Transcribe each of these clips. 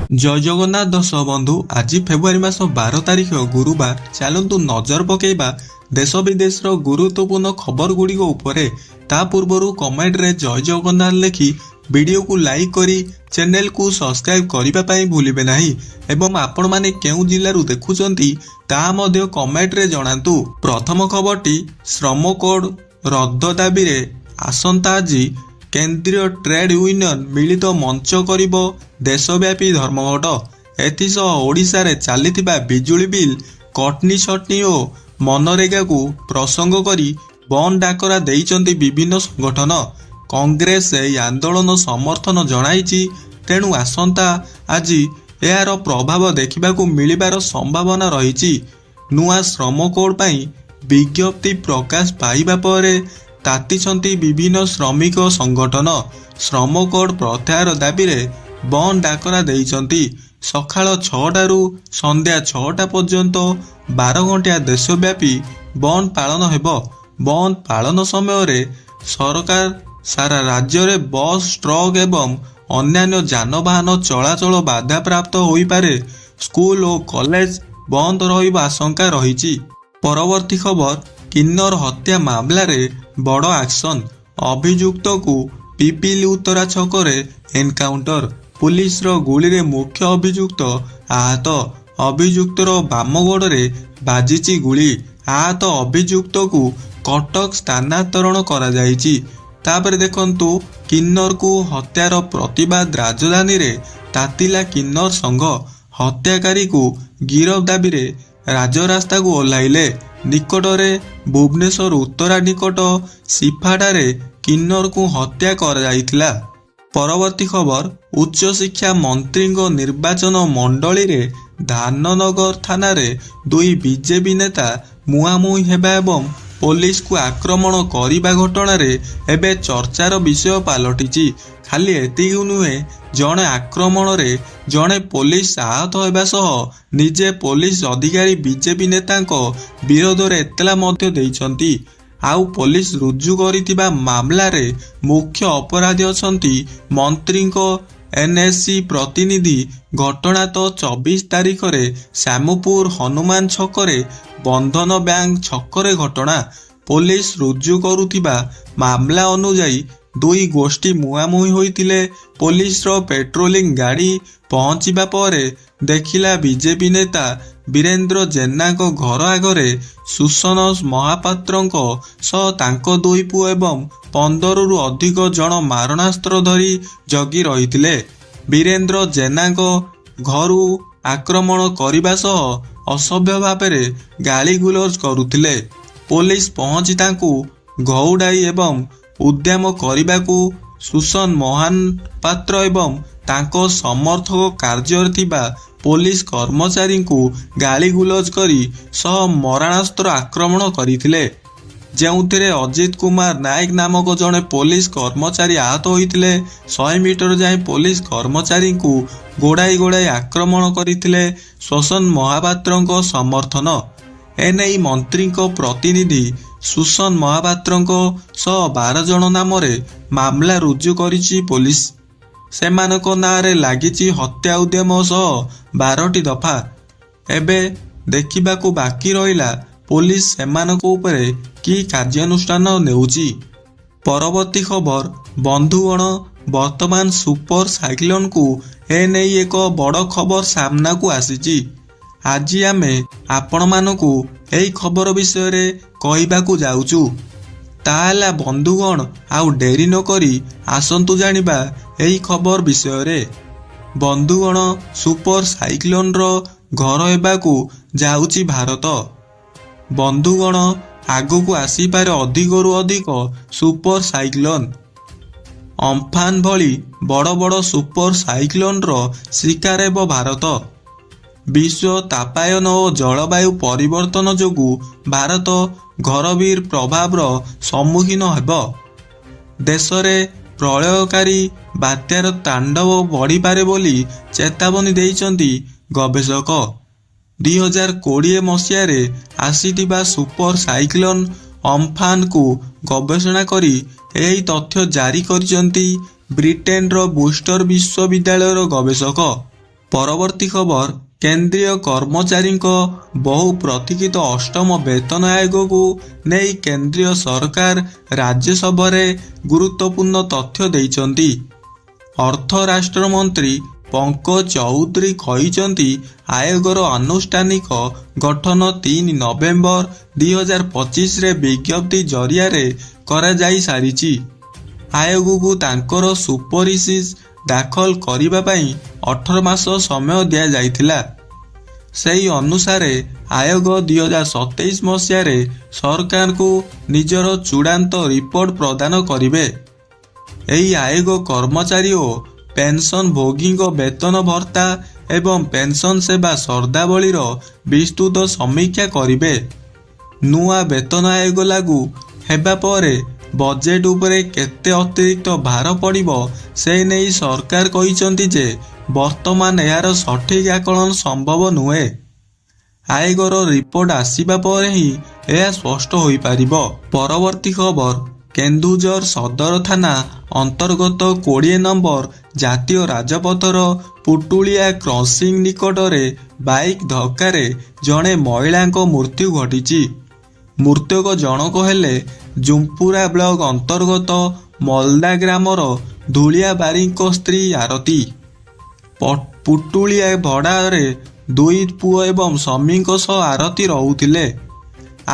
जय जगन्नाथ दर्शक बंधु आज फेब्रुआरी मास 12 तारिख गुरुवार चलतु नजर पकेबा देश विदेश गुरुत्वपूर्ण खबर गुड़िक उपरे ता पूर्वर कमेंट रे जय जगन्नाथ लिखि वीडियो को लाइक करी चैनल को सब्सक्राइब करने भूलिबे नहीं एवं आपण माने केउ जिल्लारू देखुचंती ता मध्य कमेंट रे जणातु। प्रथम खबरटी श्रम कोड रद्द दाबी रे आसंता आज केंद्रीय ट्रेड यूनियन मिलित मंच करिबो देशव्यापी धर्मघट। एथिसह ओडिशा रे चलीथिबा बिजुली बिल कटनी छटनी और मनरेगा को प्रसंग करी बंद डाकरा देइचंती विभिन्न संगठन। कांग्रेस एही आंदोलन समर्थन जणाइछि, तेणु आसंता आज यार प्रभाव देखिबाकू मिलिबार संभावना रहिछि। नुआ श्रम कोड पई विज्ञप्ति प्रकाश पाइबा परे तातिछंती विभिन्न श्रमिक संगठन। श्रम कोड प्रत्याहार दाबी रे बंद डाकरा देइचंती। सकाळ 6टारू संध्या 6टा पर्यंत 12 घंटिया देशव्यापी बंद पालन हेबो। बंद पालन समय रे सरकार सारा राज्य रे बस ट्रक एवं अन्यान्य जानवाहन चलाचल बाधा प्राप्त होई पारे। स्कूल और कॉलेज बंद रहिबा आशंका रहिछि। परवर्ती खबर किन्नर हत्या मामला रे बड़ एक्शन। अभियुक्त को पिपिली उत्तरा छकरे एनकाउंटर। पुलिस रो गुली रे मुख्य अभियुक्त आहत। अभियुक्तर बामगोड़ रे बाजिची गुली। आहत अभियुक्त को कटक स्थानांतरण करा जाइछि। तापर देखंतु किन्नर को हत्यार प्रतिवाद राजधानी रे तातिला किन्नर संघ। हत्याकारी को गिरफ दाबी रे राजरास्ता को ओह्लाइले। निकटरे भुवनेश्वर उत्तरा निकट सिफाडारे किन्नर को हत्या कर जाइथिला। परवर्ती खबर उच्च शिक्षा मंत्री निर्वाचन मंडली रे धाननगर थाना रे दुई बीजेपी नेता मुहांमुही हेबा एवं पुलिस को आक्रमण करिबा घटना रे एबे चर्चार विषय पालटिछि। खाली एतिक नुहे, जणे आक्रमण रे जणे पुलिस आहत हेबा सह निजे पुलिस अधिकारी बीजेपी नेतांको विरोध रे एतला मध्य देइछंती। आउ पुलिस रुजु करितिबा मामला रे मुख्य अपराधी अछंती मंत्रीको एनएससी प्रतिनिधि। घटना तो 24 तारिख रे श्यामपुर हनुमान छकरे बंधन बैंक छकरे घटना। पुलिस रुजु करुथिबा मामला अनुजाई दुई गोष्ठी मुहांमुही होइतिले। पुलिस रो पेट्रोलिंग गाड़ी पहुंचीबा परे देखिला बीजेपी नेता वीरेंद्र जेना को घर आगरे सुसन महापात्रंको सह तांको दुई पुओ एवं 15 रु अधिक जन मारणास्त्र धरी जगी रहितिले। वीरेंद्र जेना को घरु आक्रमण करिबा सह असभ्य भाबरे गाली गुलज करुथिले। पुलिस पहुंची तांकु घौडाई एवं उद्यम करिबाकू सुसन महापात्र एवं तांको समर्थक कार्य थिबा पुलिस कर्मचारी को गाली गुलज करी सह मरणास्त्र आक्रमण करिथिले। जेउथिरे अजित कुमार नायक नामक जने पुलिस कर्मचारी आहत होइथिले। 100 मीटर जाए पुलिस कर्मचारी को गोड़ाई गोड़ाई आक्रमण करिथिले। सुसन महापात्रंको समर्थन एने मंत्री को प्रतिनिधि सुसन महापात्रंको सह 12 जन नाम रे मामला रुजु करिछि पुलिस। सेमानको नारे लागिछि हत्या उद्यम सह 12टी दफा। एबे देखिबाकू बाकी रहिला पुलिस सेमानको उपरे की कार्यानुष्ठान नेउछि। परवर्ती खबर बंधुगण वर्तमान सुपर साइक्लोन को एने एक बड़ खबर सामना को आसीछि। आज आमे आपण मानकू एई खबर विषय रे कहिबाकू जाउछु। ताला बंधुगण आउ डेरी न करी आसंतु जानिबा एई खबर विषय रे। बंधुगण सुपर साइक्लोन रो घर हेबाकू जाउछि भारत। बंधुगण आगकू आसी पारे अधिकरु अधिक सुपर साइक्लोन। अम्फान भली बड़ बड़ सुपर साइक्लोन रो शिकार हेबो भारत। विश्व तापायन और जलवायु परिवर्तन जोगु भारत घरवीर प्रभाव सम्मुखीन हेबो। देश रे प्रलयकारी बात्यार तांडव बढ़ी पारे बोली चेतावनी देइचंती गवेषक। 2020 मसीह रे आसीथिबा सुपर साइक्लोन अम्फान को गवेषणा करी एही तथ्य जारी करिसंती ब्रिटेन रो बूस्टर विश्वविद्यालय रो गवेषक। ପରବର୍ତ୍ତୀ ଖବର, କେନ୍ଦ୍ରୀୟ କର୍ମଚାରୀଙ୍କ ବହୁ ପ୍ରତୀକ୍ଷିତ ଅଷ୍ଟମ ବେତନ ଆୟୋଗକୁ ନେଇ କେନ୍ଦ୍ରୀୟ ସରକାର ରାଜ୍ୟସଭାରେ ଗୁରୁତ୍ୱପୂର୍ଣ୍ଣ ତଥ୍ୟ ଦେଇଛନ୍ତି। ଅର୍ଥ ରାଷ୍ଟ୍ରମନ୍ତ୍ରୀ ପଙ୍କଜ ଚୌଧୁରୀ କହିଛନ୍ତି, ଆୟୋଗର ଆନୁଷ୍ଠାନିକ ଗଠନ 3 ନଭେମ୍ବର 2025ରେ ବିଜ୍ଞପ୍ତି ଜରିଆରେ କରାଯାଇ ସାରିଛି। ଆୟୋଗକୁ ତାଙ୍କର ସୁପାରିଶ ଦାଖଲ କରିବା ପାଇଁ 18 ମାସ ସମୟ ଦିଆଯାଇଥିଲା। ସେହି ଅନୁସାରେ ଆୟୋଗ 2027 ମସିହାରେ ସରକାରଙ୍କୁ ନିଜର ଚୂଡ଼ାନ୍ତ ରିପୋର୍ଟ ପ୍ରଦାନ କରିବେ। ଏହି ଆୟୋଗ କର୍ମଚାରୀ ଓ ପେନ୍ସନ୍ ଭୋଗୀଙ୍କ ବେତନ ଭତ୍ତା ଏବଂ ପେନ୍ସନ୍ ସେବା ସର୍ତ୍ତାବଳୀର ବିସ୍ତୃତ ସମୀକ୍ଷା କରିବେ। ନୂଆ ବେତନ ଆୟୋଗ ଲାଗୁ ହେବା ପରେ ବଜେଟ୍ ଉପରେ କେତେ ଅତିରିକ୍ତ ଭାର ପଡ଼ିବ ସେ ନେଇ ସରକାର କହିଛନ୍ତି ଯେ ବର୍ତ୍ତମାନ ଏହାର ସଠିକ୍ ଆକଳନ ସମ୍ଭବ ନୁହେଁ। ଆୟୋଗର ରିପୋର୍ଟ ଆସିବା ପରେ ହିଁ ଏହା ସ୍ପଷ୍ଟ ହୋଇପାରିବ। ପରବର୍ତ୍ତୀ ଖବର, କେନ୍ଦୁଝର ସଦର ଥାନା ଅନ୍ତର୍ଗତ 20 ନମ୍ବର ଜାତୀୟ ରାଜପଥର ପୁଟୁଳିଆ କ୍ରସିଂ ନିକଟରେ ବାଇକ୍ ଧକ୍କାରେ ଜଣେ ମହିଳାଙ୍କ ମୃତ୍ୟୁ ଘଟିଛି। ମୃତକ ଜଣକ ହେଲେ ଜୁମ୍ପୁରା ବ୍ଲକ ଅନ୍ତର୍ଗତ ମଲଦା ଗ୍ରାମର ଧୂଳିଆ ବାରିଙ୍କ ସ୍ତ୍ରୀ ଆରତୀ। ପୁଟୁଳିଆ ଭଡ଼ାରେ 2 ପୁଅ ଏବଂ ସ୍ୱାମୀଙ୍କ ସହ ଆରତୀ ରହୁଥିଲେ।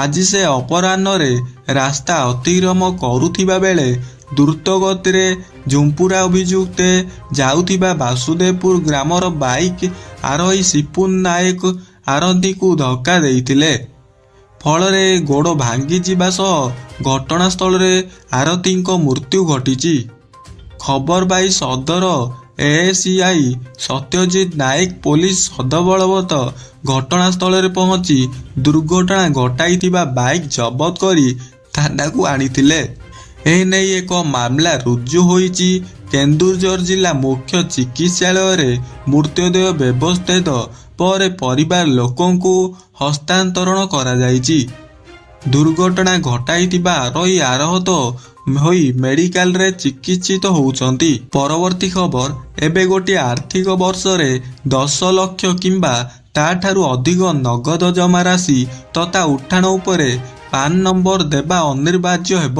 ଆଜି ସେ ଅପରାହ୍ନରେ ରାସ୍ତା ଅତିକ୍ରମ କରୁଥିବା ବେଳେ ଦ୍ରୁତ ଗତିରେ ଝୁମ୍ପୁରା ଅଭିଯୁକ୍ତେ ଯାଉଥିବା ବାସୁଦେବପୁର ଗ୍ରାମର ବାଇକ୍ ଆରୋହୀ ସିପୁନ ନାୟକ ଆରତୀଙ୍କୁ ଧକ୍କା ଦେଇଥିଲେ। ଫଳରେ ଗୋଡ଼ ଭାଙ୍ଗିଯିବା ସହ ଘଟଣାସ୍ଥଳରେ ଆରତୀଙ୍କ ମୃତ୍ୟୁ ଘଟିଛି। ଖବର ପାଇ ସଦର ଏଏସ୍ଆଇ ସତ୍ୟଜିତ ନାୟକ ପୋଲିସ ସଦବଳବତ ଘଟଣାସ୍ଥଳରେ ପହଞ୍ଚି ଦୁର୍ଘଟଣା ଘଟାଇଥିବା ବାଇକ୍ ଜବତ କରି ଥାନାକୁ ଆଣିଥିଲେ। ଏନେଇ ଏକ ମାମଲା ରୁଜୁ ହୋଇଛି। କେନ୍ଦୁଝର ଜିଲ୍ଲା ମୁଖ୍ୟ ଚିକିତ୍ସାଳୟରେ ମୃତଦେହ ବ୍ୟବଚ୍ଛେଦ ପରେ ପରିବାର ଲୋକଙ୍କୁ ହସ୍ତାନ୍ତରଣ କରାଯାଇଛି। ଦୁର୍ଘଟଣା ଘଟାଇଥିବା ଆରୋହୀ ଆହତ ହୋଇ ମେଡିକାଲରେ ଚିକିତ୍ସିତ ହେଉଛନ୍ତି। ପରବର୍ତ୍ତୀ ଖବର, ଏବେ ଗୋଟିଏ ଆର୍ଥିକ ବର୍ଷରେ 10 ଲକ୍ଷ କିମ୍ବା ତାଠାରୁ ଅଧିକ ନଗଦ ଜମାରାଶି ତଥା ଉଠାଣ ଉପରେ ପାନ୍ ନମ୍ବର ଦେବା ଅନିବାର୍ଯ୍ୟ ହେବ।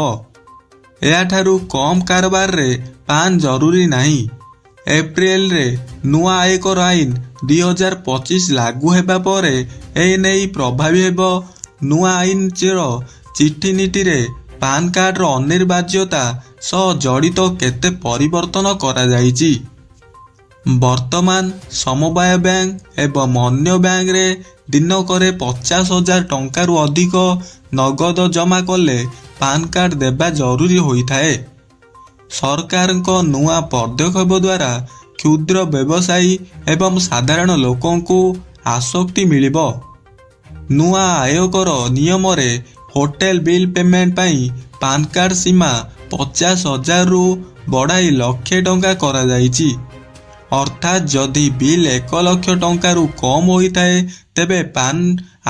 ଏହାଠାରୁ କମ୍ କାରବାରରେ ପାନ୍ ଜରୁରୀ ନାହିଁ। ଏପ୍ରିଲରେ ନୂଆ ଆୟକର ଆଇନ 2025 ଲାଗୁ ହେବା ପରେ ଏନେଇ ପ୍ରଭାବୀ ହେବ। ନୂଆ ଆଇନର ଚିଠି ନୀତିରେ ପାନ୍ କାର୍ଡର ଅନିବାର୍ଯ୍ୟତା ସହ ଜଡ଼ିତ କେତେ ପରିବର୍ତ୍ତନ କରାଯାଇଛି। ବର୍ତ୍ତମାନ ସମବାୟ ବ୍ୟାଙ୍କ ଏବଂ ଅନ୍ୟ ବ୍ୟାଙ୍କରେ ଦିନକରେ 50,000 ଟଙ୍କାରୁ ଅଧିକ ନଗଦ ଜମା କଲେ ପାନ୍ କାର୍ଡ ଦେବା ଜରୁରୀ ହୋଇଥାଏ। ସରକାରଙ୍କ ନୂଆ ପଦକ୍ଷେପ ଦ୍ୱାରା କ୍ଷୁଦ୍ର ବ୍ୟବସାୟୀ ଏବଂ ସାଧାରଣ ଲୋକଙ୍କୁ ଆଶ୍ୱସ୍ତି ମିଳିବ। ନୂଆ ଆୟକର ନିୟମରେ ହୋଟେଲ ବିଲ୍ ପେମେଣ୍ଟ ପାଇଁ ପାନ୍ କାର୍ଡ ସୀମା 50,000ରୁ ବଢ଼ାଇ 1,00,000 ଟଙ୍କା କରାଯାଇଛି। ଅର୍ଥାତ୍ ଯଦି ବିଲ୍ 1 ଲକ୍ଷ ଟଙ୍କାରୁ କମ୍ ହୋଇଥାଏ ତେବେ ପାନ୍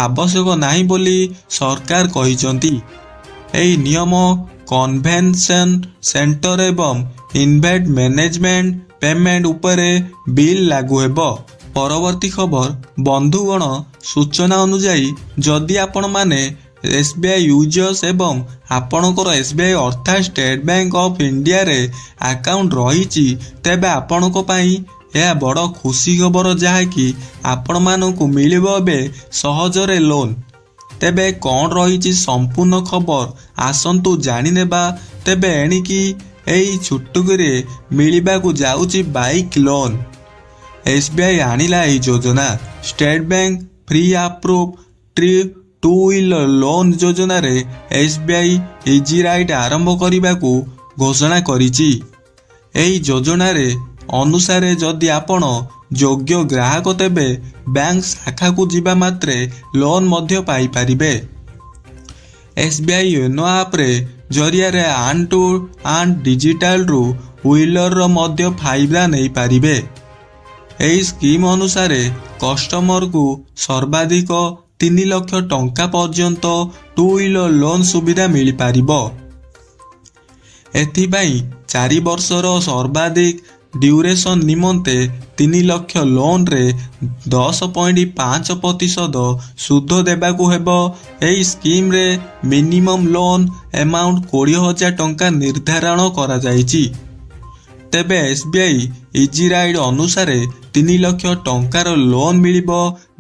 ଆବଶ୍ୟକ ନାହିଁ ବୋଲି ସରକାର କହିଛନ୍ତି। ଏହି ନିୟମ କନଭେନସନ୍ ସେଣ୍ଟର ଏବଂ ଇଭେଣ୍ଟ ମ୍ୟାନେଜମେଣ୍ଟ ପେମେଣ୍ଟ ଉପରେ ବିଲ୍ ଲାଗୁ ହେବ। ପରବର୍ତ୍ତୀ ଖବର, ବନ୍ଧୁଗଣ, ସୂଚନା ଅନୁଯାୟୀ ଯଦି ଆପଣମାନେ SBI ୟୁଜର୍ସ ଏବଂ ଆପଣଙ୍କର SBI ଅର୍ଥାତ୍ ଷ୍ଟେଟ୍ ବ୍ୟାଙ୍କ ଅଫ୍ ଇଣ୍ଡିଆରେ ଆକାଉଣ୍ଟ ରହିଛି ତେବେ ଆପଣଙ୍କ ପାଇଁ ଏହା ବଡ଼ ଖୁସି ଖବର, ଯାହାକି ଆପଣମାନଙ୍କୁ ମିଳିବ ଏବେ ସହଜରେ ଲୋନ୍। ତେବେ କ'ଣ ରହିଛି ସମ୍ପୂର୍ଣ୍ଣ ଖବର ଆସନ୍ତୁ ଜାଣିନେବା। ତେବେ ଏଣିକି ଏହି ଛୁଟିରେ ମିଳିବାକୁ ଯାଉଛି ବାଇକ୍ ଲୋନ୍। SBI ଆଣିଲା ଏହି ଯୋଜନା। State bank pre approve two wheeler loan ଯୋଜନାରେ SBI ଇଜି ରାଇଟ୍ ଆରମ୍ଭ କରିବାକୁ ଘୋଷଣା କରିଛି। ଏହି ଯୋଜନାରେ ଅନୁସାରେ ଯଦି ଆପଣ ଯୋଗ୍ୟ ଗ୍ରାହକ ତେବେ ବ୍ୟାଙ୍କ ଶାଖାକୁ ଯିବା ମାତ୍ରେ ଲୋନ୍ ମଧ୍ୟ ପାଇପାରିବେ। SBI ୟୋନୋ ଆପ୍ରେ ଜରିଆରେ ଆର୍ନ ଟୁ ଆର୍ନ ଡିଜିଟାଲରୁ ହ୍ୱିଲରର ମଧ୍ୟ ଫାଇଦା ନେଇପାରିବେ। ଏହି ସ୍କିମ୍ ଅନୁସାରେ କଷ୍ଟମରକୁ ସର୍ବାଧିକ 3 ଲକ୍ଷ ଟଙ୍କା ପର୍ଯ୍ୟନ୍ତ ଟୁ ହ୍ୱିଲର ଲୋନ୍ ସୁବିଧା ମିଳିପାରିବ। ଏଥିପାଇଁ 4 ବର୍ଷର ସର୍ବାଧିକ ଡ୍ୟୁରେସନ୍ ନିମନ୍ତେ 3 ଲକ୍ଷ ଲୋନ୍ରେ 10.5% ସୁଧ ଦେବାକୁ ହେବ। ଏହି ସ୍କିମ୍ରେ ମିନିମମ୍ ଲୋନ୍ ଆମାଉଣ୍ଟ 20,000 ଟଙ୍କା ନିର୍ଦ୍ଧାରଣ କରାଯାଇଛି। ତେବେ SBI ଇଜି ରାଇଡ୍ ଅନୁସାରେ 3 ଲକ୍ଷ ଟଙ୍କାର ଲୋନ୍ ମିଳିବ।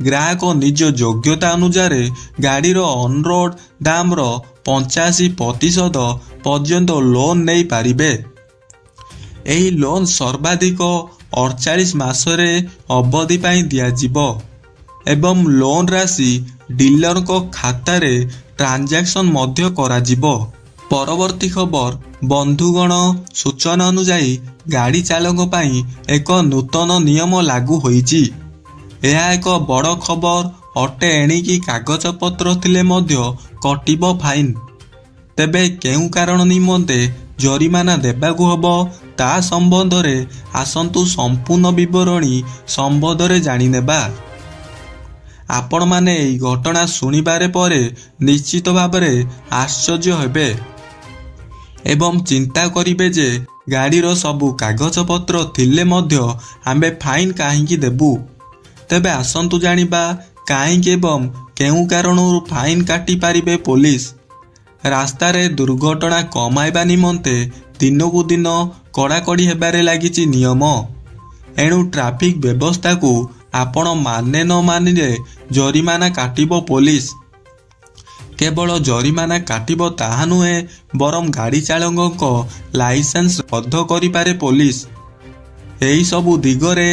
ଗ୍ରାହକ ନିଜ ଯୋଗ୍ୟତା ଅନୁସାରେ ଗାଡ଼ିର ଅନରୋଡ୍ ଦାମର 85% ପର୍ଯ୍ୟନ୍ତ ଲୋନ୍ ନେଇପାରିବେ। ଏହି ଲୋନ୍ ସର୍ବାଧିକ 48 ମାସରେ ଅବଧି ପାଇଁ ଦିଆଯିବ ଏବଂ ଲୋନ୍ ରାଶି ଡିଲରଙ୍କ ଖାତାରେ ଟ୍ରାଞ୍ଜାକ୍ସନ୍ ମଧ୍ୟ କରାଯିବ। ପରବର୍ତ୍ତୀ ଖବର, ବନ୍ଧୁଗଣ, ସୂଚନା ଅନୁଯାୟୀ ଗାଡ଼ି ଚାଳକ ପାଇଁ ଏକ ନୂତନ ନିୟମ ଲାଗୁ ହୋଇଛି। ଏହା ଏକ ବଡ଼ ଖବର ଅଟେ। ଏଣିକି କାଗଜପତ୍ର ଥିଲେ ମଧ୍ୟ କଟିବ ଫାଇନ୍। ତେବେ କେଉଁ କାରଣ ନିମନ୍ତେ ଜରିମାନା ଦେବାକୁ ହେବ ତା ସମ୍ବନ୍ଧରେ ଆସନ୍ତୁ ସମ୍ପୂର୍ଣ୍ଣ ବିବରଣୀ ସମ୍ବନ୍ଧରେ ଜାଣିନେବା। ଆପଣମାନେ ଏହି ଘଟଣା ଶୁଣିବାରେ ପରେ ନିଶ୍ଚିତ ଭାବରେ ଆଶ୍ଚର୍ଯ୍ୟ ହେବେ ଏବଂ ଚିନ୍ତା କରିବେ ଯେ ଗାଡ଼ିର ସବୁ କାଗଜପତ୍ର ଥିଲେ ମଧ୍ୟ ଆମେ ଫାଇନ୍ କାହିଁକି ଦେବୁ। ତେବେ ଆସନ୍ତୁ ଜାଣିବା କାହିଁକି ଏବଂ କେଉଁ କାରଣରୁ ଫାଇନ୍ କାଟିପାରିବେ ପୋଲିସ। ରାସ୍ତାରେ ଦୁର୍ଘଟଣା କମାଇବା ନିମନ୍ତେ ଦିନକୁ ଦିନ କଡ଼ାକଡ଼ି ହେବାରେ ଲାଗିଛି ନିୟମ। ଏଣୁ ଟ୍ରାଫିକ୍ ବ୍ୟବସ୍ଥାକୁ ଆପଣ ମାନେ ନ ମାନିଲେ ଜରିମାନା କାଟିବ ପୋଲିସ। କେବଳ ଜରିମାନା କାଟିବ ତାହା ନୁହେଁ, ବରଂ ଗାଡ଼ି ଚାଳକଙ୍କ ଲାଇସେନ୍ସ ରଦ୍ଦ କରିପାରେ ପୋଲିସ। ଏହିସବୁ ଦିଗରେ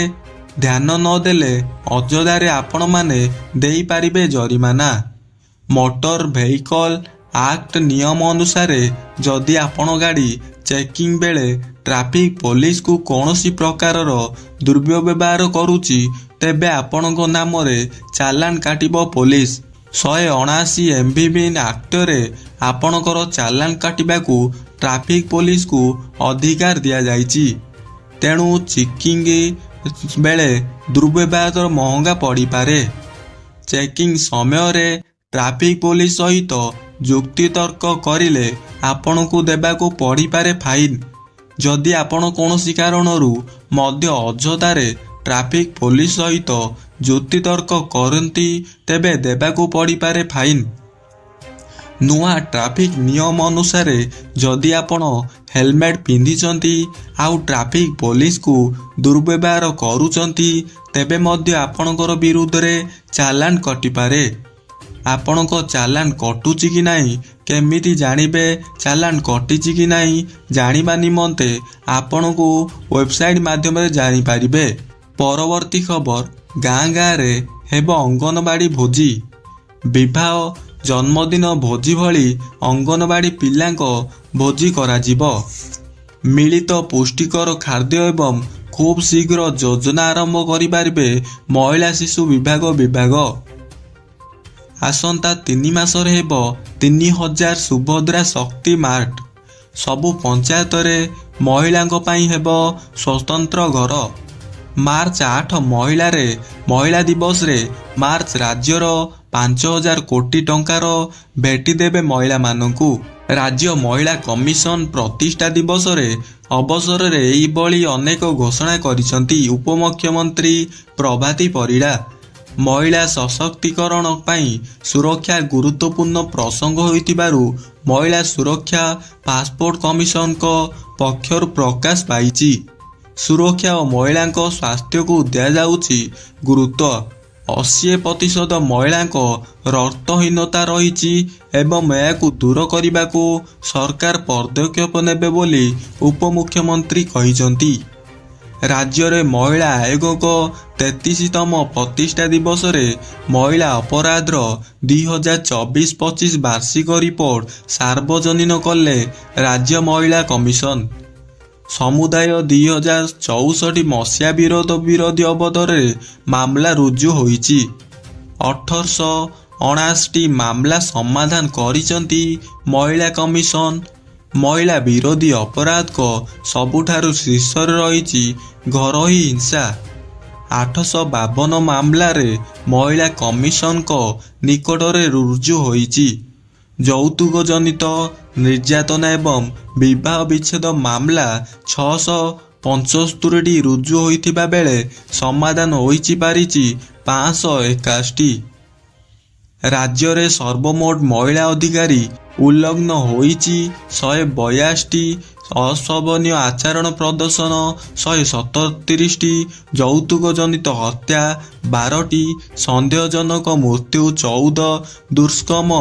ଧ୍ୟାନ ନ ଦେଲେ ଅଯଥାରେ ଆପଣମାନେ ଦେଇପାରିବେ ଜରିମାନା। ମୋଟର ଭେହିକଲ ଆକ୍ଟ ନିୟମ ଅନୁସାରେ ଯଦି ଆପଣ ଗାଡ଼ି ଚେକିଂ ବେଳେ ଟ୍ରାଫିକ୍ ପୋଲିସକୁ କୌଣସି ପ୍ରକାରର ଦୁର୍ବ୍ୟବହାର କରୁଛି, ତେବେ ଆପଣଙ୍କ ନାମରେ ଚାଲାଣ କାଟିବ ପୋଲିସ। 179 MVB ଆକ୍ଟରେ ଆପଣଙ୍କର ଚାଲାଣ କାଟିବାକୁ ଟ୍ରାଫିକ୍ ପୋଲିସକୁ ଅଧିକାର ଦିଆଯାଇଛି। ତେଣୁ ଚେକିଂ ବେଳେ ଦୁର୍ବ୍ୟବହାର ମହଙ୍ଗା ପଡ଼ିପାରେ। ଚେକିଂ ସମୟରେ ଟ୍ରାଫିକ୍ ପୋଲିସ ସହିତ ଯୁକ୍ତିତର୍କ କରିଲେ ଆପଣଙ୍କୁ ଦେବାକୁ ପଡ଼ିପାରେ ଫାଇନ୍। ଯଦି ଆପଣ କୌଣସି କାରଣରୁ ମଧ୍ୟ ଅଯଥାରେ ଟ୍ରାଫିକ୍ ପୋଲିସ ସହିତ ଯୁକ୍ତିତର୍କ କରନ୍ତି, ତେବେ ଦେବାକୁ ପଡ଼ିପାରେ ଫାଇନ୍। ନୂଆ ଟ୍ରାଫିକ୍ ନିୟମ ଅନୁସାରେ ଯଦି ଆପଣ ହେଲମେଟ୍ ପିନ୍ଧିଛନ୍ତି ଆଉ ଟ୍ରାଫିକ୍ ପୋଲିସକୁ ଦୁର୍ବ୍ୟବହାର କରୁଛନ୍ତି, ତେବେ ମଧ୍ୟ ଆପଣଙ୍କର ବିରୁଦ୍ଧରେ ଚାଲାଣ କଟିପାରେ। ଆପଣଙ୍କ ଚାଲାଣ କଟୁଛି କି ନାହିଁ କେମିତି ଜାଣିବେ? ଚାଲାଣ କଟିଛି କି ନାହିଁ ଜାଣିବା ନିମନ୍ତେ ଆପଣଙ୍କୁ ୱେବସାଇଟ୍ ମାଧ୍ୟମରେ ଜାଣିପାରିବେ। ପରବର୍ତ୍ତୀ ଖବର, ଗାଁ ଗାଁରେ ହେବ ଅଙ୍ଗନବାଡ଼ି ଭୋଜି। ବିବାହ, ଜନ୍ମଦିନ ଭୋଜି ଭଳି ଅଙ୍ଗନବାଡ଼ି ପିଲାଙ୍କ ଭୋଜି କରାଯିବ। ମିଳିତ ପୁଷ୍ଟିକର ଖାଦ୍ୟ ଏବଂ ଖୁବ୍ ଶୀଘ୍ର ଯୋଜନା ଆରମ୍ଭ କରିପାରିବେ ମହିଳା ଶିଶୁ ବିଭାଗ। ଆସନ୍ତା 3 ମାସରେ ହେବ 3000 ସୁଭଦ୍ରା ଶକ୍ତି ମାର୍ଟ। ସବୁ ପଞ୍ଚାୟତରେ ମହିଳାଙ୍କ ପାଇଁ ହେବ ସ୍ୱତନ୍ତ୍ର ଘର। ମାର୍ଚ୍ଚ 8 ମହିଳା ଦିବସରେ ମାର୍ଚ୍ଚ ରାଜ୍ୟର 5000 କୋଟି ଟଙ୍କାର ଭେଟି ଦେବେ ମହିଳାମାନଙ୍କୁ। ରାଜ୍ୟ ମହିଳା କମିଶନ ପ୍ରତିଷ୍ଠା ଦିବସରେ ଅବସରରେ ଏହିଭଳି ଅନେକ ଘୋଷଣା କରିଛନ୍ତି ଉପମୁଖ୍ୟମନ୍ତ୍ରୀ ପ୍ରଭାତୀ ପରିଡ଼ା। ମହିଳା ସଶକ୍ତିକରଣ ପାଇଁ ସୁରକ୍ଷା ଗୁରୁତ୍ୱପୂର୍ଣ୍ଣ ପ୍ରସଙ୍ଗ ହୋଇଥିବାରୁ ମହିଳା ସୁରକ୍ଷା ପାସପୋର୍ଟ କମିଶନଙ୍କ ପକ୍ଷରୁ ପ୍ରକାଶ ପାଇଛି। ସୁରକ୍ଷା ଓ ମହିଳାଙ୍କ ସ୍ୱାସ୍ଥ୍ୟକୁ ଦିଆଯାଉଛି ଗୁରୁତ୍ୱ। 80% ମହିଳାଙ୍କ ରକ୍ତହୀନତା ରହିଛି ଏବଂ ଏହାକୁ ଦୂର କରିବାକୁ ସରକାର ପଦକ୍ଷେପ ନେବେ ବୋଲି ଉପମୁଖ୍ୟମନ୍ତ୍ରୀ କହିଛନ୍ତି। ରାଜ୍ୟରେ ମହିଳା ଆୟୋଗଙ୍କ 33ତମ ପ୍ରତିଷ୍ଠା ଦିବସରେ ମହିଳା ଅପରାଧର 2024-25 ବାର୍ଷିକ ରିପୋର୍ଟ ସାର୍ବଜନୀନ କଲେ ରାଜ୍ୟ ମହିଳା କମିଶନ। ସମୁଦାୟ 2064 ମସିହା ବିରୋଧୀ ଅବଧରେ ମାମଲା ରୁଜୁ ହୋଇଛି। 1879ଟି ମାମଲା ସମାଧାନ କରିଛନ୍ତି ମହିଳା କମିଶନ। ମହିଳା ବିରୋଧୀ ଅପରାଧଙ୍କ ସବୁଠାରୁ ଶୀର୍ଷରେ ରହିଛି ଘରୋଇ ହିଂସା। 852 ମାମଲାରେ ମହିଳା କମିଶନଙ୍କ ନିକଟରେ ରୁଜୁ ହୋଇଛି। ଯୌତୁକ ଜନିତ ନିର୍ଯାତନା ଏବଂ ବିବାହ ବିଚ୍ଛେଦ ମାମଲା 600 75ଟି ରୁଜୁ ହୋଇଥିବା ବେଳେ ସମାଧାନ ହୋଇପାରିଛି 521ଟି। ରାଜ୍ୟରେ ସର୍ବମୋଟ ମହିଳା ଅଧିକାରୀ ଉଲ୍ଲଂଘନ ହୋଇଛି 182ଟି, ଅଶୋଭନୀୟ ଆଚରଣ ପ୍ରଦର୍ଶନ 137ଟି, ଯୌତୁକ ଜନିତ ହତ୍ୟା 12ଟି, ସନ୍ଦେହଜନକ ମୃତ୍ୟୁ 14, ଦୁଷ୍କର୍ମ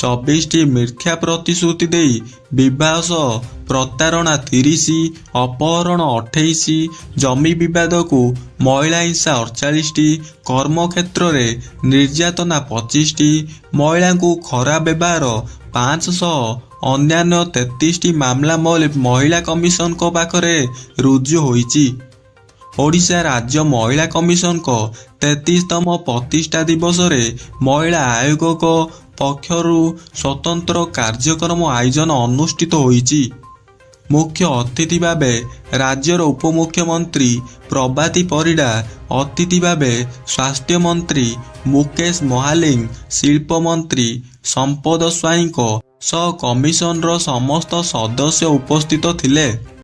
24ଟି, ମିଥ୍ୟା ପ୍ରତିଶ୍ରୁତି ଦେଇ ବିବାହ ସହ ପ୍ରତାରଣା 30, ଅପହରଣ 28, ଜମି ବିବାଦକୁ ମହିଳା ହିଂସା 48ଟି, କର୍ମକ୍ଷେତ୍ରରେ ନିର୍ଯାତନା 25ଟି, ମହିଳାଙ୍କୁ ଖରାପ ବ୍ୟବହାର 500, ଅନ୍ୟାନ୍ୟ 33ଟି ମାମଲା ମହିଳା କମିଶନଙ୍କ ପାଖରେ ରୁଜୁ ହୋଇଛି। ଓଡ଼ିଶା ରାଜ୍ୟ ମହିଳା କମିଶନଙ୍କ 33ତମ ପ୍ରତିଷ୍ଠା ଦିବସରେ ମହିଳା ଆୟୋଗଙ୍କ ପକ୍ଷରୁ ସ୍ୱତନ୍ତ୍ର କାର୍ଯ୍ୟକ୍ରମ ଆୟୋଜନ ଅନୁଷ୍ଠିତ ହୋଇଛି। ମୁଖ୍ୟ ଅତିଥି ଭାବେ ରାଜ୍ୟର ଉପମୁଖ୍ୟମନ୍ତ୍ରୀ ପ୍ରଭାତୀ ପରିଡ଼ା, ଅତିଥି ଭାବେ ସ୍ୱାସ୍ଥ୍ୟମନ୍ତ୍ରୀ ମୁକେଶ ମହାଲିକ, ଶିଳ୍ପମନ୍ତ୍ରୀ ସମ୍ପଦ ସ୍ୱାଇଁଙ୍କ ସହ କମିଶନର ସମସ୍ତ ସଦସ୍ୟ ଉପସ୍ଥିତ ଥିଲେ।